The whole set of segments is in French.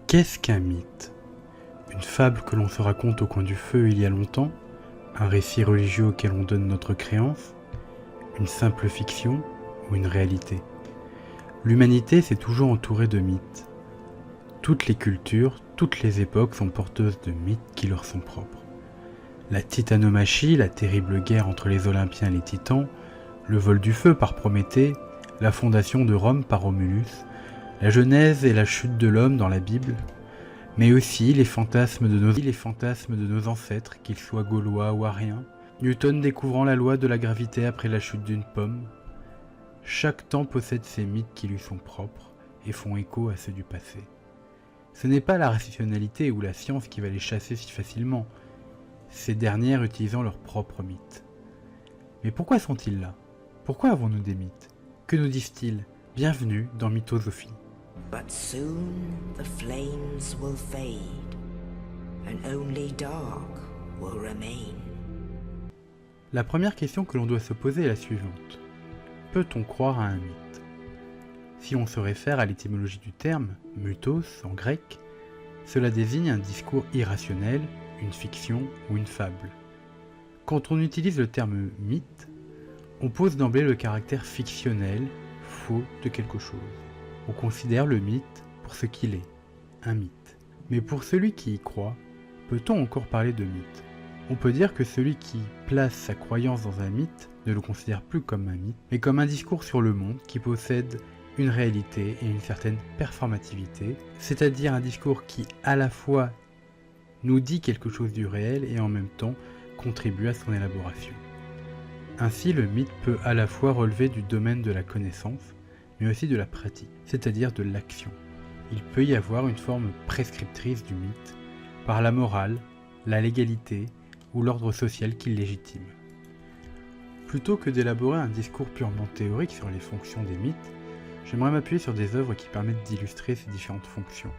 Qu'est-ce qu'un mythe? Une fable que l'on se raconte au coin du feu il y a longtemps? Un récit religieux auquel on donne notre créance? Une simple fiction ou une réalité? L'humanité s'est toujours entourée de mythes. Toutes les cultures, toutes les époques sont porteuses de mythes qui leur sont propres. La titanomachie, la terrible guerre entre les Olympiens et les Titans, le vol du feu par Prométhée, la fondation de Rome par Romulus, la Genèse et la chute de l'homme dans la Bible, mais aussi les fantasmes de nos ancêtres, qu'ils soient gaulois ou ariens, Newton découvrant la loi de la gravité après la chute d'une pomme. Chaque temps possède ses mythes qui lui sont propres et font écho à ceux du passé. Ce n'est pas la rationalité ou la science qui va les chasser si facilement, ces dernières utilisant leurs propres mythes. Mais pourquoi sont-ils là? Pourquoi avons-nous des mythes? Que nous disent-ils? Bienvenue dans Mythosophie. But soon the flames will fade, and only dark will remain. La première question que l'on doit se poser est la suivante. Peut-on croire à un mythe? Si on se réfère à l'étymologie du terme, mythos en grec, cela désigne un discours irrationnel, une fiction ou une fable. Quand on utilise le terme mythe, on pose d'emblée le caractère fictionnel, faux de quelque chose. On considère le mythe pour ce qu'il est, un mythe. Mais pour celui qui y croit, peut-on encore parler de mythe? On peut dire que celui qui place sa croyance dans un mythe ne le considère plus comme un mythe, mais comme un discours sur le monde qui possède une réalité et une certaine performativité, c'est-à-dire un discours qui à la fois nous dit quelque chose du réel et en même temps contribue à son élaboration. Ainsi, le mythe peut à la fois relever du domaine de la connaissance, mais aussi de la pratique, c'est-à-dire de l'action. Il peut y avoir une forme prescriptrice du mythe, par la morale, la légalité ou l'ordre social qui le légitime. Plutôt que d'élaborer un discours purement théorique sur les fonctions des mythes, j'aimerais m'appuyer sur des œuvres qui permettent d'illustrer ces différentes fonctions.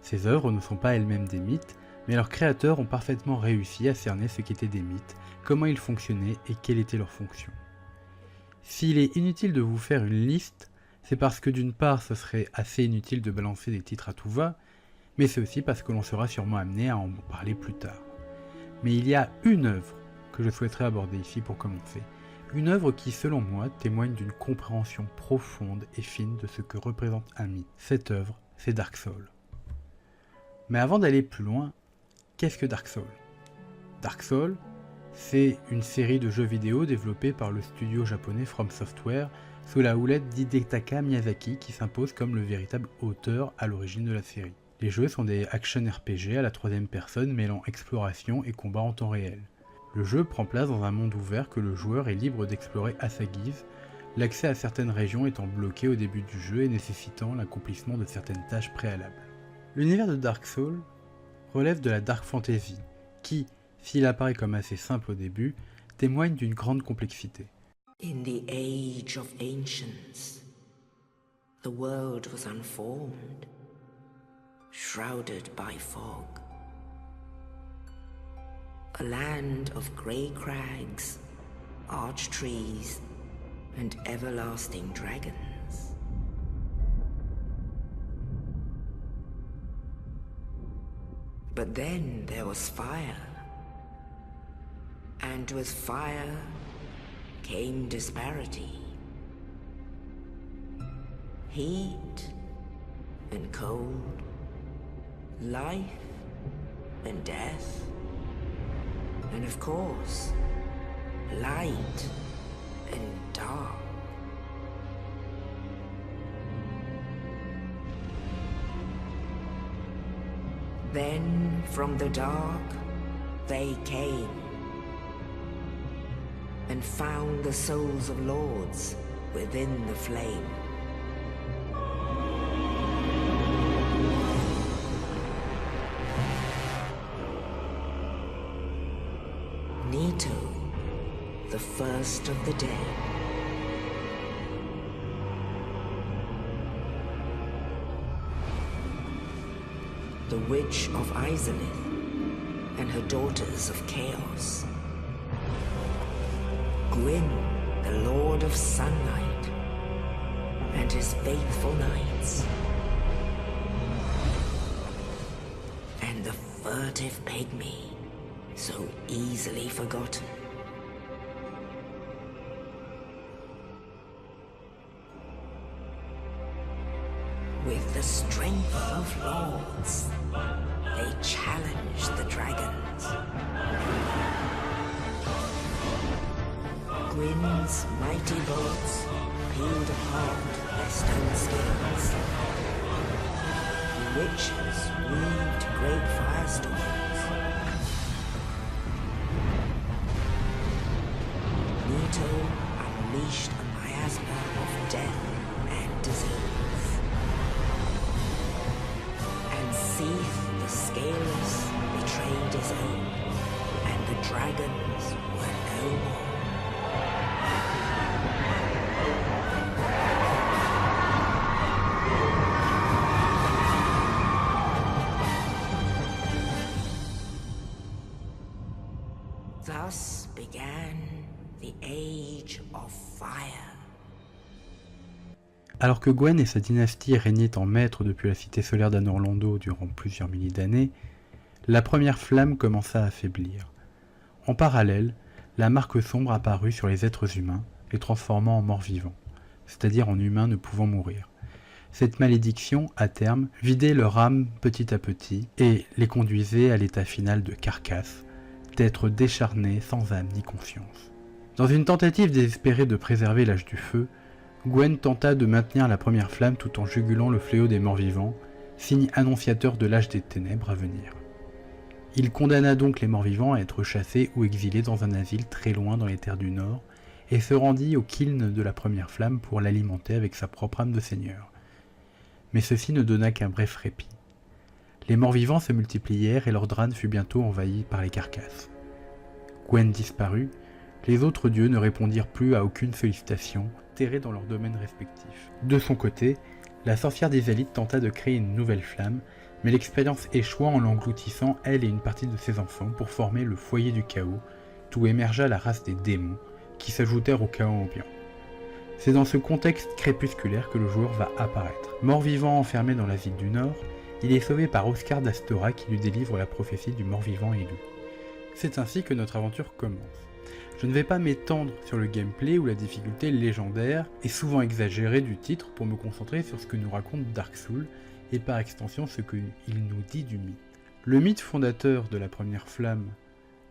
Ces œuvres ne sont pas elles-mêmes des mythes, mais leurs créateurs ont parfaitement réussi à cerner ce qu'étaient des mythes, comment ils fonctionnaient et quelle était leur fonction. S'il est inutile de vous faire une liste, c'est parce que d'une part ce serait assez inutile de balancer des titres à tout va, mais c'est aussi parce que l'on sera sûrement amené à en parler plus tard. Mais il y a une œuvre que je souhaiterais aborder ici pour commencer. Une œuvre qui, selon moi, témoigne d'une compréhension profonde et fine de ce que représente un mythe. Cette œuvre, c'est Dark Souls. Mais avant d'aller plus loin, qu'est-ce que Dark Souls? Dark Souls, c'est une série de jeux vidéo développés par le studio japonais From Software sous la houlette d'Hidetaka Miyazaki qui s'impose comme le véritable auteur à l'origine de la série. Les jeux sont des action RPG à la troisième personne mêlant exploration et combat en temps réel. Le jeu prend place dans un monde ouvert que le joueur est libre d'explorer à sa guise, l'accès à certaines régions étant bloqué au début du jeu et nécessitant l'accomplissement de certaines tâches préalables. L'univers de Dark Souls relève de la Dark Fantasy, qui, s'il apparaît comme assez simple au début, témoigne d'une grande complexité. In the age of ancients, the world was unformed, shrouded by fog. A land of grey crags, arch trees, and everlasting dragons. But then there was fire, and with fire came disparity. Heat and cold, life and death, and of course, light and dark. Then from the dark they came and found the souls of lords within the flame. Nito, the first of the dead. The Witch of Izalith and her daughters of Chaos. Gwyn, the Lord of Sunlight, and his faithful knights. furtive pygmy, so easily forgotten. With the strength of lords, they challenged the dragons. Gwyn's mighty bolts peeled apart their stone scales. The witches weaved great firestorms. Leto unleashed a miasma of death and disease. And Seath the Scaleless betrayed his own, and the dragons were no more. Thus began the Age of Fire. Alors que Gwen et sa dynastie régnaient en maître depuis la cité solaire d'Anorlando durant plusieurs milliers d'années, la première flamme commença à faiblir. En parallèle, la marque sombre apparut sur les êtres humains, les transformant en morts-vivants, c'est-à-dire en humains ne pouvant mourir. Cette malédiction, à terme, vidait leur âme petit à petit et les conduisait à l'état final de carcasse, d'êtres décharnés sans âme ni conscience. Dans une tentative désespérée de préserver l'âge du feu, Gwen tenta de maintenir la première flamme tout en jugulant le fléau des morts-vivants, signe annonciateur de l'âge des ténèbres à venir. Il condamna donc les morts-vivants à être chassés ou exilés dans un asile très loin dans les terres du Nord, et se rendit au kiln de la première flamme pour l'alimenter avec sa propre âme de seigneur. Mais ceci ne donna qu'un bref répit. Les morts-vivants se multiplièrent et Lordrane fut bientôt envahi par les carcasses. Gwen disparut, les autres dieux ne répondirent plus à aucune sollicitation, terrés dans leurs domaines respectifs. De son côté, la sorcière d'Izalith tenta de créer une nouvelle flamme, mais l'expérience échoua en l'engloutissant elle et une partie de ses enfants pour former le foyer du chaos, d'où émergea la race des démons, qui s'ajoutèrent au chaos ambiant. C'est dans ce contexte crépusculaire que le joueur va apparaître. Mort-vivant enfermé dans la ville du Nord, il est sauvé par Oscar d'Astora qui lui délivre la prophétie du mort-vivant élu. C'est ainsi que notre aventure commence. Je ne vais pas m'étendre sur le gameplay ou la difficulté légendaire et souvent exagérée du titre pour me concentrer sur ce que nous raconte Dark Souls et par extension ce qu'il nous dit du mythe. Le mythe fondateur de la première flamme,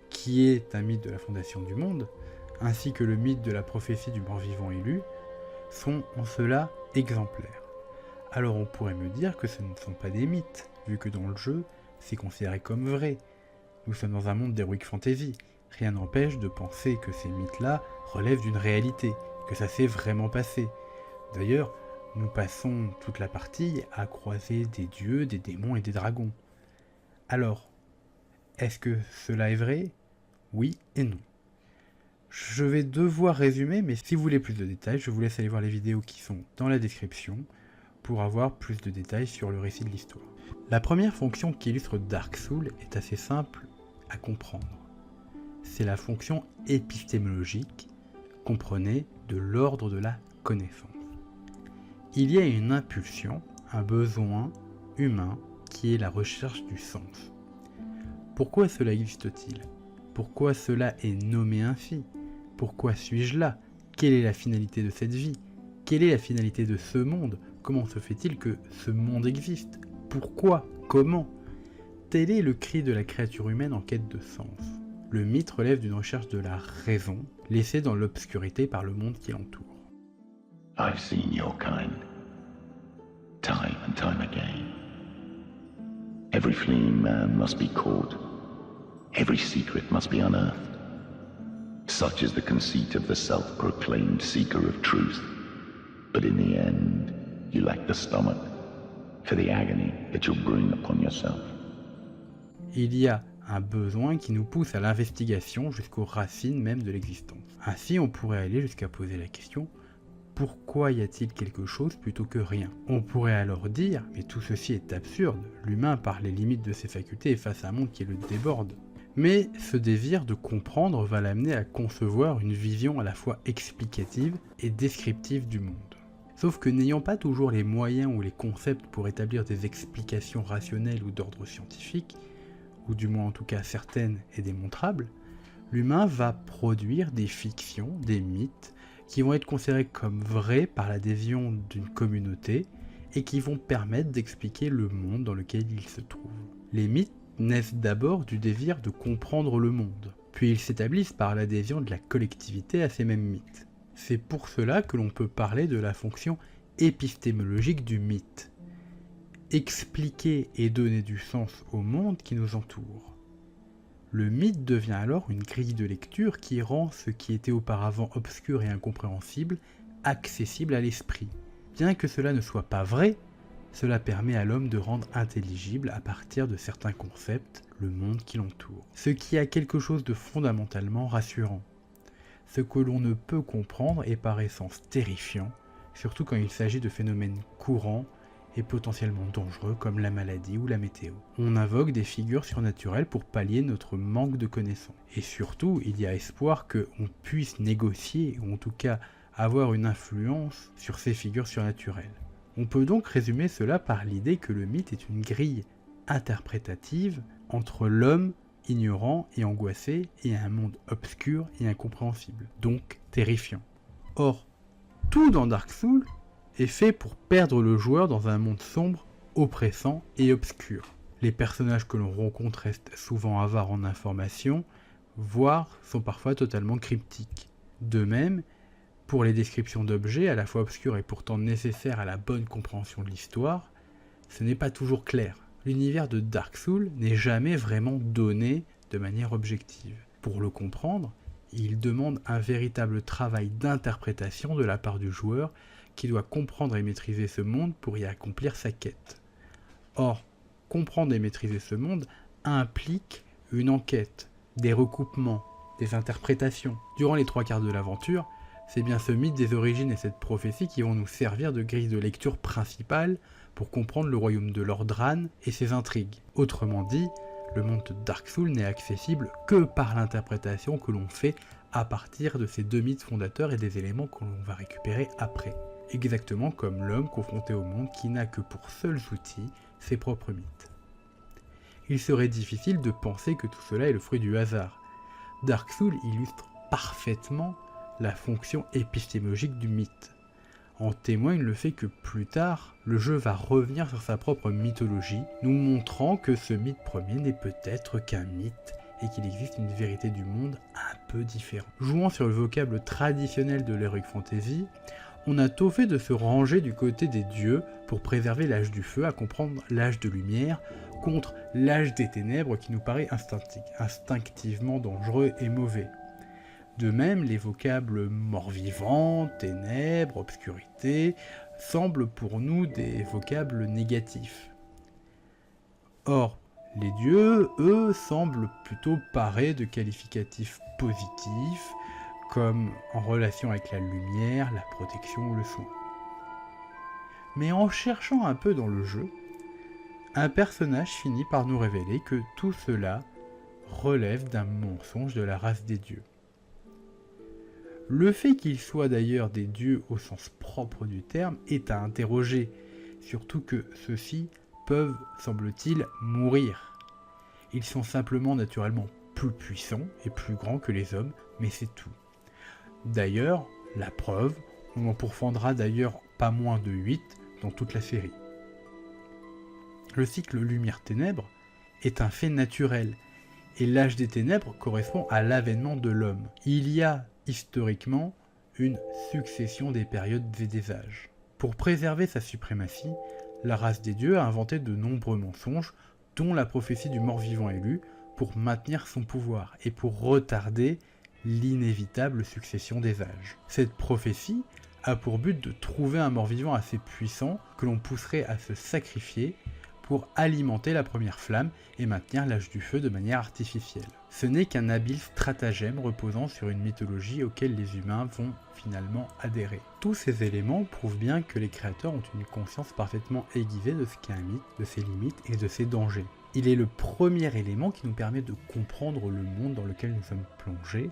qui est un mythe de la fondation du monde, ainsi que le mythe de la prophétie du mort-vivant élu, sont en cela exemplaires. Alors on pourrait me dire que ce ne sont pas des mythes, vu que dans le jeu, c'est considéré comme vrai. Nous sommes dans un monde d'heroic fantasy. Rien n'empêche de penser que ces mythes-là relèvent d'une réalité, que ça s'est vraiment passé. D'ailleurs, nous passons toute la partie à croiser des dieux, des démons et des dragons. Alors, est-ce que cela est vrai ? Oui et non. Je vais devoir résumer, mais si vous voulez plus de détails, je vous laisse aller voir les vidéos qui sont dans la description pour avoir plus de détails sur le récit de l'histoire. La première fonction qui illustre Dark Souls est assez simple à comprendre. C'est la fonction épistémologique, comprenez, de l'ordre de la connaissance. Il y a une impulsion, un besoin humain qui est la recherche du sens. Pourquoi cela existe-t-il ? Pourquoi cela est nommé ainsi ? Pourquoi suis-je là ? Quelle est la finalité de cette vie ? Quelle est la finalité de ce monde ? Comment se fait-il que ce monde existe ? Pourquoi ? Comment ? Tel est le cri de la créature humaine en quête de sens. Le mythe relève d'une recherche de la raison, laissée dans l'obscurité par le monde qui l'entoure. I've seen your kind, time and time again. Every fleeing man must be caught. Every secret must be unearthed. Such is the conceit of the self-proclaimed seeker of truth. But in the end, you lack the stomach for the agony that you'll bring upon yourself. Il y a un besoin qui nous pousse à l'investigation jusqu'aux racines même de l'existence. Ainsi, on pourrait aller jusqu'à poser la question « Pourquoi y a-t-il quelque chose plutôt que rien ?» On pourrait alors dire « Mais tout ceci est absurde, l'humain par les limites de ses facultés est face à un monde qui le déborde. » Mais ce désir de comprendre va l'amener à concevoir une vision à la fois explicative et descriptive du monde. Sauf que n'ayant pas toujours les moyens ou les concepts pour établir des explications rationnelles ou d'ordre scientifique, ou du moins en tout cas certaines et démontrables, l'humain va produire des fictions, des mythes, qui vont être considérés comme vrais par l'adhésion d'une communauté et qui vont permettre d'expliquer le monde dans lequel il se trouve. Les mythes naissent d'abord du désir de comprendre le monde, puis ils s'établissent par l'adhésion de la collectivité à ces mêmes mythes. C'est pour cela que l'on peut parler de la fonction épistémologique du mythe. Expliquer et donner du sens au monde qui nous entoure. Le mythe devient alors une grille de lecture qui rend ce qui était auparavant obscur et incompréhensible accessible à l'esprit. Bien que cela ne soit pas vrai, cela permet à l'homme de rendre intelligible à partir de certains concepts le monde qui l'entoure. Ce qui a quelque chose de fondamentalement rassurant. Ce que l'on ne peut comprendre est par essence terrifiant, surtout quand il s'agit de phénomènes courants et potentiellement dangereux comme la maladie ou la météo. On invoque des figures surnaturelles pour pallier notre manque de connaissances. Et surtout, il y a espoir qu'on puisse négocier, ou en tout cas avoir une influence sur ces figures surnaturelles. On peut donc résumer cela par l'idée que le mythe est une grille interprétative entre l'homme ignorant et angoissé et un monde obscur et incompréhensible, donc terrifiant. Or, tout dans Dark Souls est fait pour perdre le joueur dans un monde sombre, oppressant et obscur. Les personnages que l'on rencontre restent souvent avares en informations, voire sont parfois totalement cryptiques. De même, pour les descriptions d'objets à la fois obscurs et pourtant nécessaires à la bonne compréhension de l'histoire, ce n'est pas toujours clair. L'univers de Dark Souls n'est jamais vraiment donné de manière objective. Pour le comprendre, il demande un véritable travail d'interprétation de la part du joueur qui doit comprendre et maîtriser ce monde pour y accomplir sa quête. Or, comprendre et maîtriser ce monde implique une enquête, des recoupements, des interprétations. Durant les 3/4 de l'aventure, c'est bien ce mythe des origines et cette prophétie qui vont nous servir de grille de lecture principale pour comprendre le royaume de Lordran et ses intrigues. Autrement dit, le monde de Dark Souls n'est accessible que par l'interprétation que l'on fait à partir de ces deux mythes fondateurs et des éléments que l'on va récupérer après. Exactement comme l'homme confronté au monde qui n'a que pour seuls outils ses propres mythes. Il serait difficile de penser que tout cela est le fruit du hasard. Dark Souls illustre parfaitement la fonction épistémologique du mythe. En témoigne le fait que plus tard, le jeu va revenir sur sa propre mythologie, nous montrant que ce mythe premier n'est peut-être qu'un mythe et qu'il existe une vérité du monde un peu différente. Jouant sur le vocable traditionnel de l'Heroic Fantasy, on a tôt fait de se ranger du côté des dieux pour préserver l'âge du feu à comprendre l'âge de lumière contre l'âge des ténèbres qui nous paraît instinctivement dangereux et mauvais. De même, les vocables mort-vivant, ténèbres, obscurité semblent pour nous des vocables négatifs. Or, les dieux, eux, semblent plutôt parés de qualificatifs positifs, comme en relation avec la lumière, la protection ou le soin. Mais en cherchant un peu dans le jeu, un personnage finit par nous révéler que tout cela relève d'un mensonge de la race des dieux. Le fait qu'ils soient d'ailleurs des dieux au sens propre du terme est à interroger, surtout que ceux-ci peuvent, semble-t-il, mourir. Ils sont simplement naturellement plus puissants et plus grands que les hommes, mais c'est tout. D'ailleurs, la preuve, on en pourfendra d'ailleurs pas moins de 8 dans toute la série. Le cycle lumière-ténèbres est un fait naturel, et l'âge des ténèbres correspond à l'avènement de l'homme. Il y a historiquement une succession des périodes et des âges. Pour préserver sa suprématie, la race des dieux a inventé de nombreux mensonges, dont la prophétie du mort-vivant élu, pour maintenir son pouvoir et pour retarder l'inévitable succession des âges. Cette prophétie a pour but de trouver un mort-vivant assez puissant que l'on pousserait à se sacrifier pour alimenter la première flamme et maintenir l'âge du feu de manière artificielle. Ce n'est qu'un habile stratagème reposant sur une mythologie auquel les humains vont finalement adhérer. Tous ces éléments prouvent bien que les créateurs ont une conscience parfaitement aiguisée de ce qu'est un mythe, de ses limites et de ses dangers. Il est le premier élément qui nous permet de comprendre le monde dans lequel nous sommes plongés,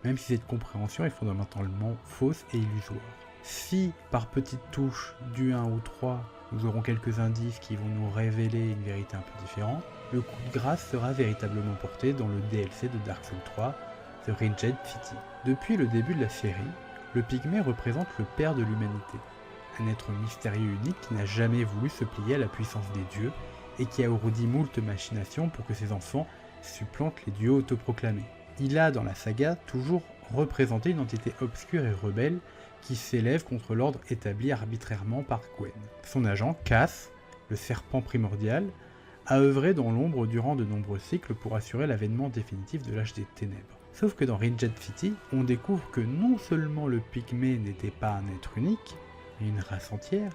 même si cette compréhension est fondamentalement fausse et illusoire. Si, par petites touches, du 1 ou 3, nous aurons quelques indices qui vont nous révéler une vérité un peu différente, le coup de grâce sera véritablement porté dans le DLC de Dark Souls 3, The Ringed City. Depuis le début de la série, le pygmée représente le père de l'humanité, un être mystérieux unique qui n'a jamais voulu se plier à la puissance des dieux et qui a ourdi moult machinations pour que ses enfants supplantent les dieux autoproclamés. Il a, dans la saga, toujours représenté une entité obscure et rebelle qui s'élève contre l'ordre établi arbitrairement par Gwen. Son agent, Cass, le serpent primordial, a œuvré dans l'ombre durant de nombreux cycles pour assurer l'avènement définitif de l'âge des ténèbres. Sauf que dans Ringed City, on découvre que non seulement le pygmée n'était pas un être unique, mais une race entière,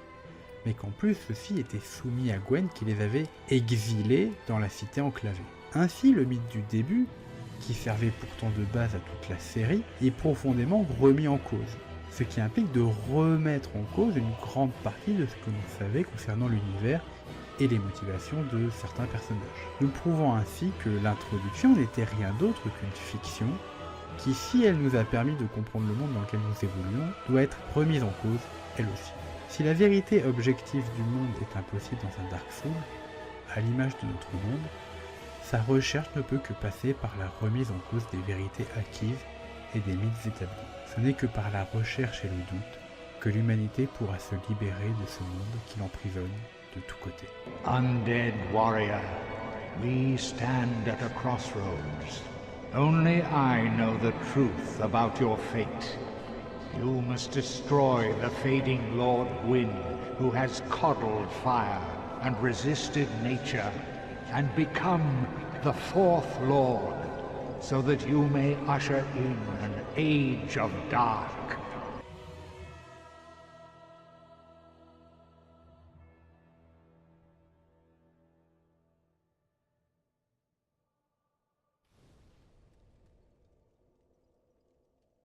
mais qu'en plus ceux-ci étaient soumis à Gwen qui les avait exilés dans la cité enclavée. Ainsi, le mythe du début, qui servait pourtant de base à toute la série, est profondément remis en cause, ce qui implique de remettre en cause une grande partie de ce que l'on savait concernant l'univers et les motivations de certains personnages. Nous prouvons ainsi que l'introduction n'était rien d'autre qu'une fiction qui, si elle nous a permis de comprendre le monde dans lequel nous évoluons, doit être remise en cause elle aussi. Si la vérité objective du monde est impossible dans un Dark Souls, à l'image de notre monde, sa recherche ne peut que passer par la remise en cause des vérités acquises et des mythes établis. Ce n'est que par la recherche et le doute que l'humanité pourra se libérer de ce monde qui l'emprisonne de tous côtés. Undead warrior, we stand at a crossroads. Only I know the truth about your fate. You must destroy the fading Lord Gwyn, who has coddled fire and resisted nature, and become the fourth Lord, so that you may usher in an age of dark